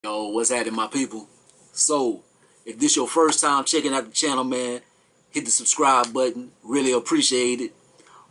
Yo, what's happening, my people? So, if this your first time checking out the channel, man, hit the subscribe button. Really appreciate it.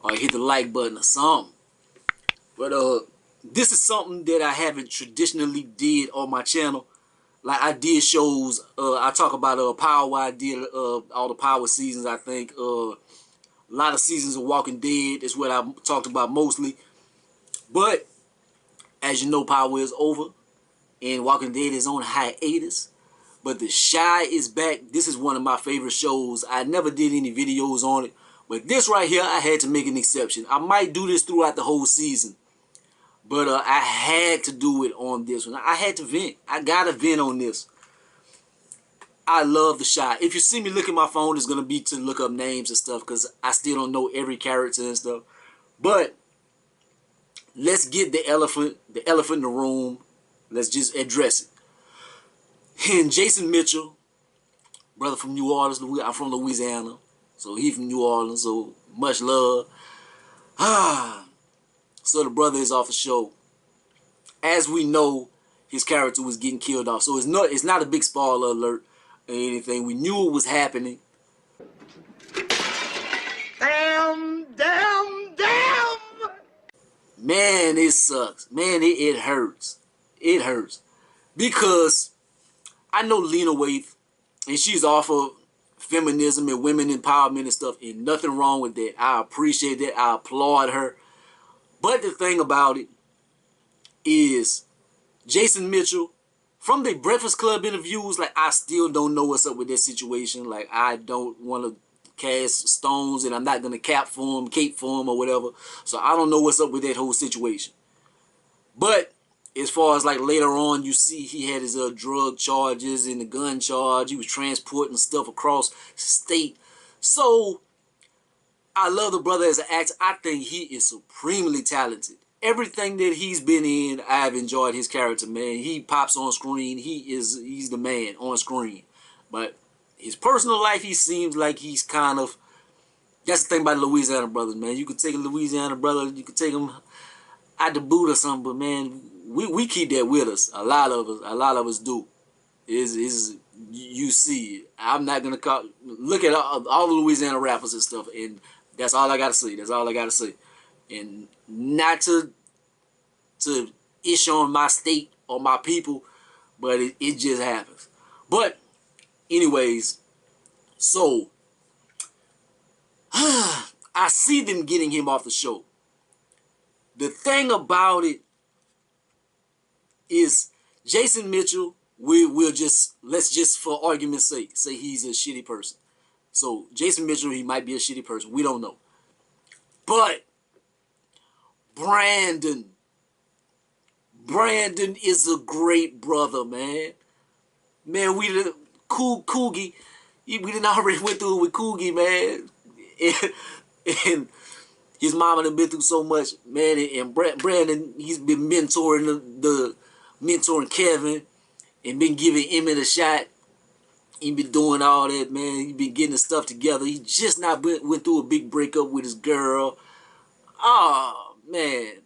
Or hit the like button or something. But this is something that I haven't traditionally did on my channel. Like I did shows. I talk about Power. I did all the Power seasons. I think a lot of seasons of Walking Dead is what I talked about mostly. But as you know, Power is over. And Walking Dead is on hiatus. But The Chi is back. This is one of my favorite shows. I never did any videos on it. But this right here, I had to make an exception. I might do this throughout the whole season. But I had to do it on this one. I had to vent. I got to vent on this. I love The Chi. If you see me look at my phone, it's going to be to look up names and stuff. Because I still don't know every character and stuff. But let's get the elephant in the room. Let's just address it. And Jason Mitchell, brother from New Orleans. I'm from Louisiana. So he from New Orleans. So much love. So the brother is off the show. As we know, his character was getting killed off. So it's not a big spoiler alert or anything. We knew it was happening. Damn. Man, it sucks. Man, it hurts. It hurts. Because I know Lena Waithe, and she's all for feminism and women empowerment and stuff, and nothing wrong with that. I appreciate that. I applaud her. But the thing about it is, Jason Mitchell, from the Breakfast Club interviews, like, I still don't know what's up with that situation. Like, I don't want to cast stones, and I'm not going to cape for him or whatever. So I don't know what's up with that whole situation. But as far as like later on, you see he had his drug charges and the gun charge. He was transporting stuff across state. So I love the brother as an actor. I think he is supremely talented. Everything that he's been in, I've enjoyed his character, man. He pops on screen. He's the man on screen. But his personal life, he seems like he's kind of, that's the thing about the Louisiana brothers, man. You could take a Louisiana brother, you could take him out the boot or something, but man, we keep that with us. A lot of us do. You see, I'm not gonna look at all the Louisiana rappers and stuff, and that's all I gotta say. That's all I gotta say. And not to ish on my state or my people, but it just happens. But anyways, so I see them getting him off the show. The thing about it is Jason Mitchell, let's just for argument's sake say he's a shitty person. So Jason Mitchell, he might be a shitty person. We don't know. But Brandon is a great brother, man. Man, we did Coogie. We didn't already went through it with Coogie, man. And his mama done been through so much, man. And Brandon, he's been mentoring mentoring Kevin and been giving Emmett a shot. He been doing all that, man. He been getting the stuff together. He just not went through a big breakup with his girl. Oh, man.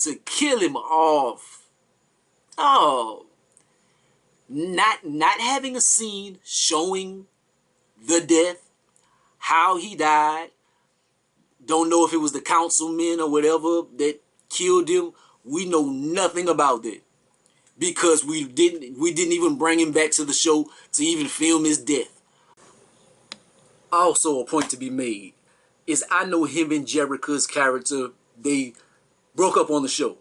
To kill him off. Oh. Not having a scene showing the death, how he died. Don't know if it was the councilman or whatever that killed him. We know nothing about that. Because we didn't even bring him back to the show to even film his death. Also, a point to be made is I know him and Jerica's character, they broke up on the show.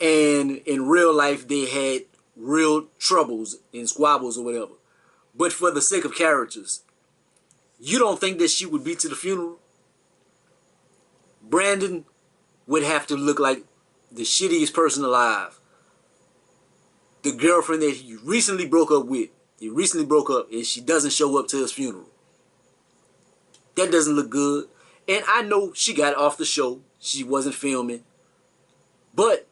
And in real life, they had real troubles and squabbles or whatever. But for the sake of characters, you don't think that she would be to the funeral? Brandon would have to look like the shittiest person alive. The girlfriend that he recently broke up with, and she doesn't show up to his funeral. That doesn't look good. And I know she got off the show. She wasn't filming. But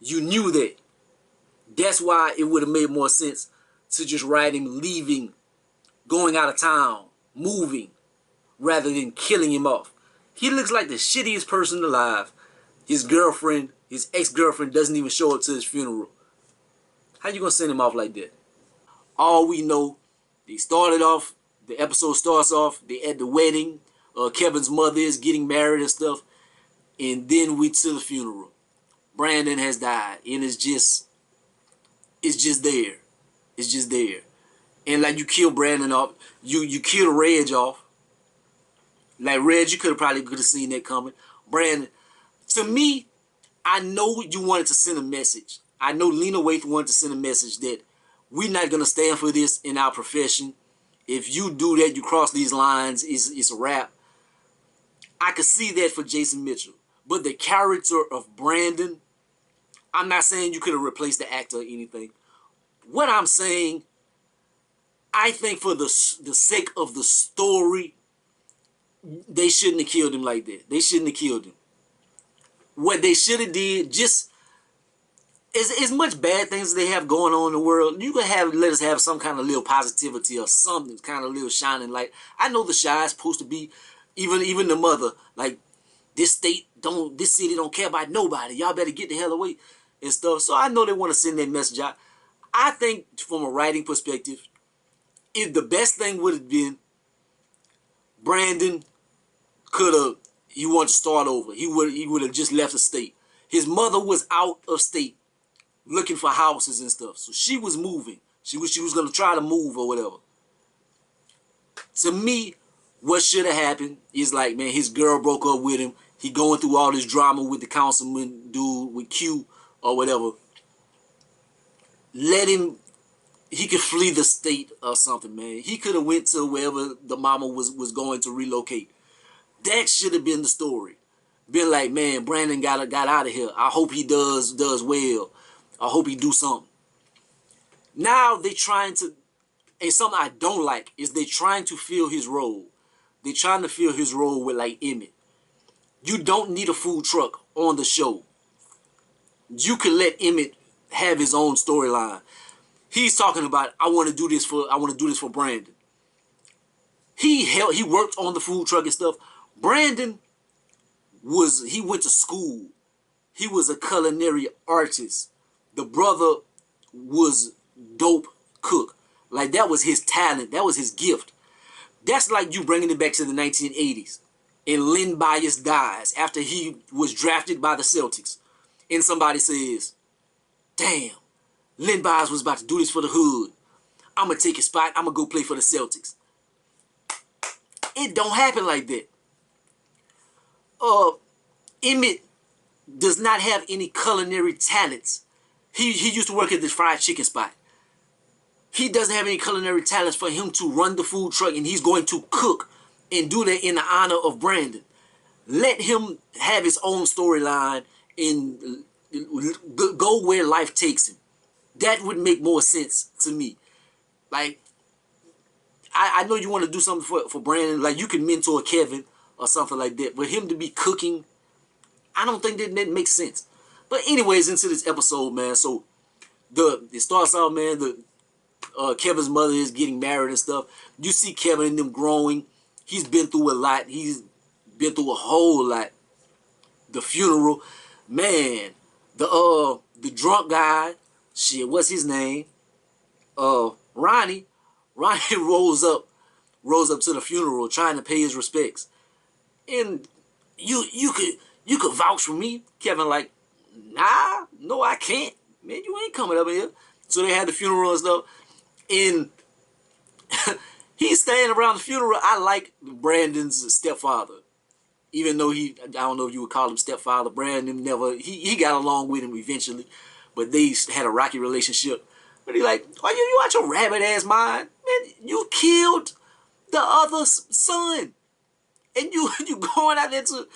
you knew that. That's why it would have made more sense to just write him leaving, going out of town, moving, rather than killing him off. He looks like the shittiest person alive. His girlfriend, his ex-girlfriend, doesn't even show up to his funeral. How you gonna send him off like that? All we know, they started off. The episode starts off. They at the wedding. Kevin's mother is getting married and stuff, and then we to the funeral. Brandon has died, and it's just there. It's just there. And like you kill Brandon off, you kill Reg off. Like Reg, you could have seen that coming. Brandon, to me, I know you wanted to send a message. I know Lena Waithe wanted to send a message that we're not gonna stand for this in our profession. If you do that, you cross these lines, it's a wrap. I could see that for Jason Mitchell. But the character of Brandon, I'm not saying you could have replaced the actor or anything. What I'm saying, I think for the sake of the story, they shouldn't have killed him like that. They shouldn't have killed him. What they should have did, just as much bad things they have going on in the world, you can let us have some kind of little positivity or something, kind of little shining light. I know the Chi is supposed to be, even the mother, like this city don't care about nobody. Y'all better get the hell away and stuff. So I know they want to send that message out. I think from a writing perspective, if the best thing would have been Brandon he wanted to start over. He would have just left the state. His mother was out of state looking for houses and stuff. So she was moving. She was gonna try to move or whatever. To me, what should have happened is like, man, his girl broke up with him. He going through all this drama with the councilman dude, with Q or whatever. Let him, he could flee the state or something, man. He could have went to wherever the mama was going to relocate. That should have been the story. Been like, man, Brandon got out of here. I hope he does well. I hope he do something. Now they trying to, and something I don't like is they trying to fill his role. They trying to fill his role with like Emmett. You don't need a food truck on the show. You can let Emmett have his own storyline. He's talking about, I want to do this for Brandon. He worked on the food truck and stuff. Brandon he went to school. He was a culinary artist. The brother was dope cook. Like that was his talent. That was his gift. That's like you bringing it back to the 1980s. And Len Bias dies after he was drafted by the Celtics. And somebody says, damn, Len Bias was about to do this for the hood. I'm going to take his spot. I'm going to go play for the Celtics. It don't happen like that. Emmett does not have any culinary talents. He used to work at this fried chicken spot. He doesn't have any culinary talents for him to run the food truck, and he's going to cook and do that in the honor of Brandon. Let him have his own storyline and go where life takes him. That would make more sense to me. Like, I know you want to do something for Brandon. Like, you can mentor Kevin or something like that. But him to be cooking, I don't think that makes sense. But anyways, into this episode, man. So, it starts out, man, Kevin's mother is getting married and stuff. You see Kevin and them growing. He's been through a lot. He's been through a whole lot. The funeral, man. The drunk guy, shit, what's his name? Ronnie. Ronnie rolls up to the funeral trying to pay his respects. And you could vouch for me. Kevin like, nah, no, I can't. Man, you ain't coming up here. So they had the funeral and stuff. And he's staying around the funeral. I like Brandon's stepfather. Even though I don't know if you would call him stepfather. Brandon he got along with him eventually. But they had a rocky relationship. But he like, oh, you out your rabbit ass mind? Man, you killed the other son. And you going out there to,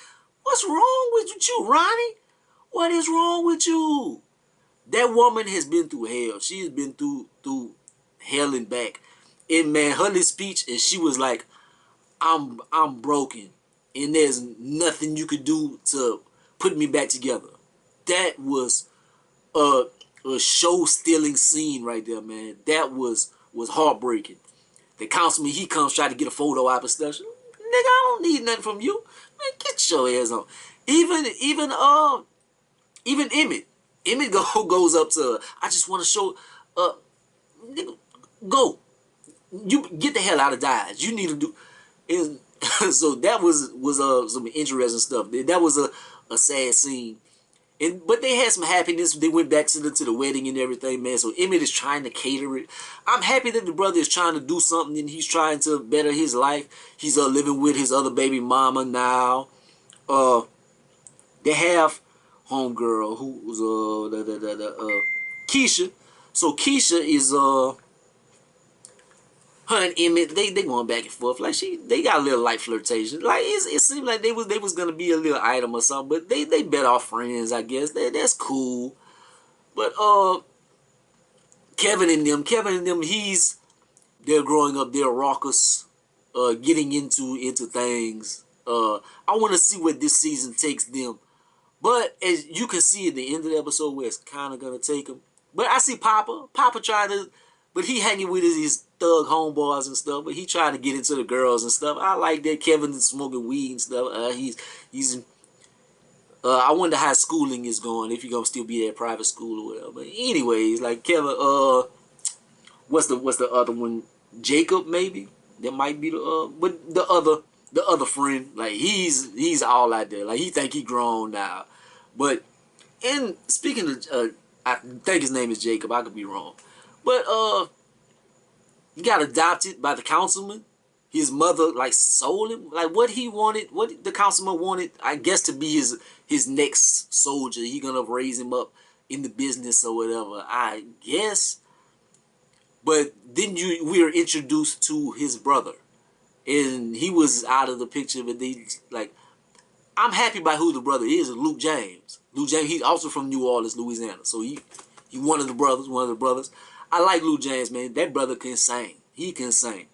what's wrong with you, Ronnie? What is wrong with you? That woman has been through hell. She has been through hell and back. And man, her little speech, and she was like, I'm broken. And there's nothing you could do to put me back together. That was a show-stealing scene right there, man. That was heartbreaking. The councilman, he comes try to get a photo op and stuff. Nigga, I don't need nothing from you. Man, get your ass on. Even Emmett. Emmett goes up to her. I just want to show Uh, nigga, go. You get the hell out of Dodge. You need to do. And so that was some interesting stuff. That was a sad scene. And but they had some happiness. They went back to the wedding and everything, man. So Emmett is trying to cater it. I'm happy that the brother is trying to do something and he's trying to better his life. He's living with his other baby mama now. Uh, they have homegirl who's Keisha. So Keisha is her and Emmett, they going back and forth. Like they got a little light flirtation. Like it seemed like they was gonna be a little item or something, but they bet off friends, I guess. That's cool. But Kevin and them, they're growing up, they're raucous, getting into things. I want to see where this season takes them. But as you can see at the end of the episode where it's kind of gonna take them. But I see Papa trying to, but he hanging with his thug homeboys and stuff. But he trying to get into the girls and stuff. I like that. Kevin is smoking weed and stuff. He's. I wonder how schooling is going. If you're gonna still be at private school or whatever. But anyways, like Kevin. What's the other one? Jacob maybe. That might be the but the other friend. Like he's all out there. Like he think he grown now. But and speaking of I think his name is Jacob. I could be wrong. But he got adopted by the councilman. His mother like sold him. Like what he wanted, what the councilman wanted, I guess to be his next soldier. He gonna raise him up in the business or whatever, I guess. But then we are introduced to his brother, and he was out of the picture. But they like, I'm happy by who the brother is. Luke James. Luke James. He's also from New Orleans, Louisiana. So he one of the brothers. I like Luke James, man. That brother can sing. He can sing.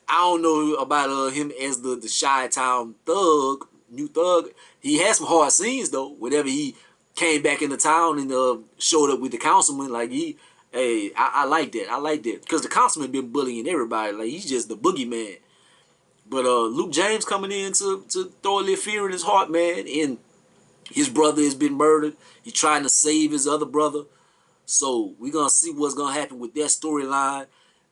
I don't know about him as the Chi-Town thug, new thug. He had some hard scenes though. Whenever he came back into town and showed up with the councilman, like hey, I like that. I like that because the councilman been bullying everybody. Like he's just the boogeyman. But Luke James coming in to throw a little fear in his heart, man. And his brother has been murdered. He's trying to save his other brother. So we're going to see what's going to happen with that storyline.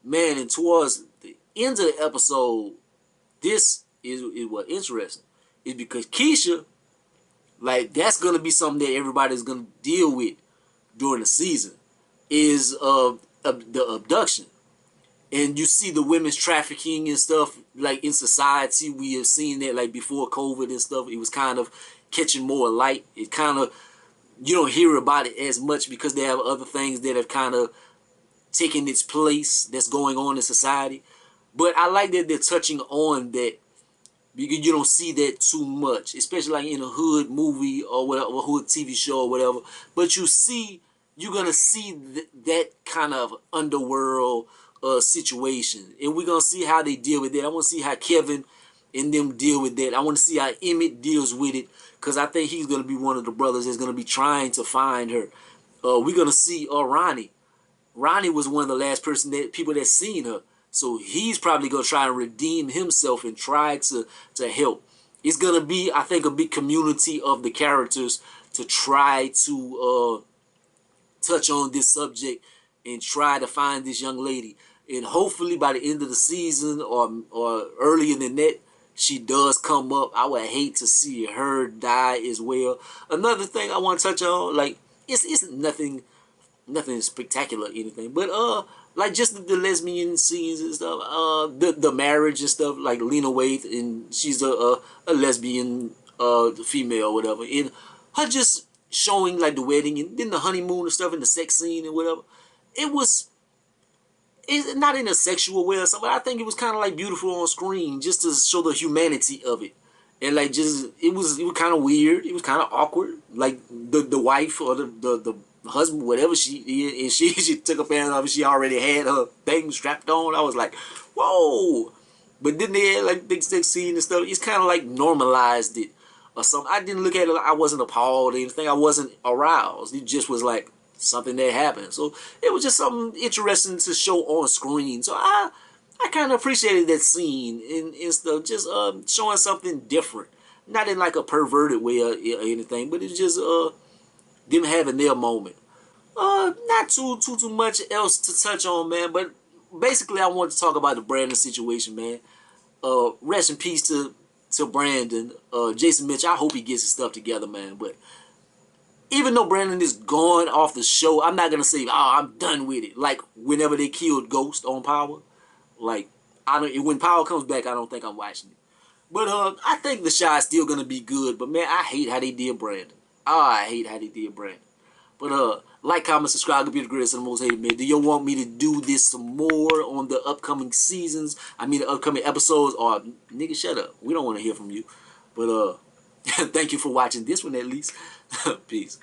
Man, and towards the end of the episode, this is what interesting. Is because Keisha, like, that's going to be something that everybody's going to deal with during the season. Is the abduction. And you see the women's trafficking and stuff, like, in society. We have seen that, like, before COVID and stuff. It was kind of catching more light. It kind of, you don't hear about it as much because they have other things that have kind of taken its place that's going on in society. But I like that they're touching on that because you don't see that too much, especially like in a hood movie or whatever, or hood TV show or whatever. But you're going to see that kind of underworld situation. And we're going to see how they deal with that. I want to see how Kevin and them deal with that. I want to see how Emmett deals with it because I think he's going to be one of the brothers that's going to be trying to find her. We're going to see Ronnie. Ronnie was one of the last people that seen her. So he's probably going to try and redeem himself and try to help. It's going to be, I think, a big community of the characters to try to touch on this subject and try to find this young lady. And hopefully by the end of the season or earlier than that, she does come up. I would hate to see her die as well. Another thing I want to touch on, like, it's nothing spectacular or anything, but like just the lesbian scenes and stuff, the marriage and stuff, like Lena Waithe, and she's a lesbian female or whatever, and her just showing like the wedding and then the honeymoon and stuff and the sex scene and whatever. It's not in a sexual way or something, but I think it was kind of like beautiful on screen just to show the humanity of it. And like just it was kind of weird. It was kind of awkward. Like the wife or the husband, whatever she is, and she took her pants off and she already had her thing strapped on. I was like, whoa. But then they had like big sex scene and stuff. It's kind of like normalized it or something. I didn't look at it like I wasn't appalled or anything. I wasn't aroused. It just was like something that happened. So it was just something interesting to show on screen. So I kind of appreciated that scene and stuff, just showing something different, not in like a perverted way or anything, but it's just them having their moment. Not too much else to touch on, man. But basically, I wanted to talk about the Brandon situation, man. Rest in peace to Brandon. Jason Mitch, I hope he gets his stuff together, man. But even though Brandon is gone off the show, I'm not gonna say, "Oh, I'm done with it." Like whenever they killed Ghost on Power, like I don't. When Power comes back, I don't think I'm watching it. But I think the shot is still gonna be good. But man, I hate how they did Brandon. Oh, I hate how they did Brandon. But like, comment, subscribe, computer greatest and the most hated man. Do you want me to do this some more on the upcoming seasons? I mean the upcoming episodes, or nigga shut up. We don't want to hear from you. But thank you for watching this one at least. Peace.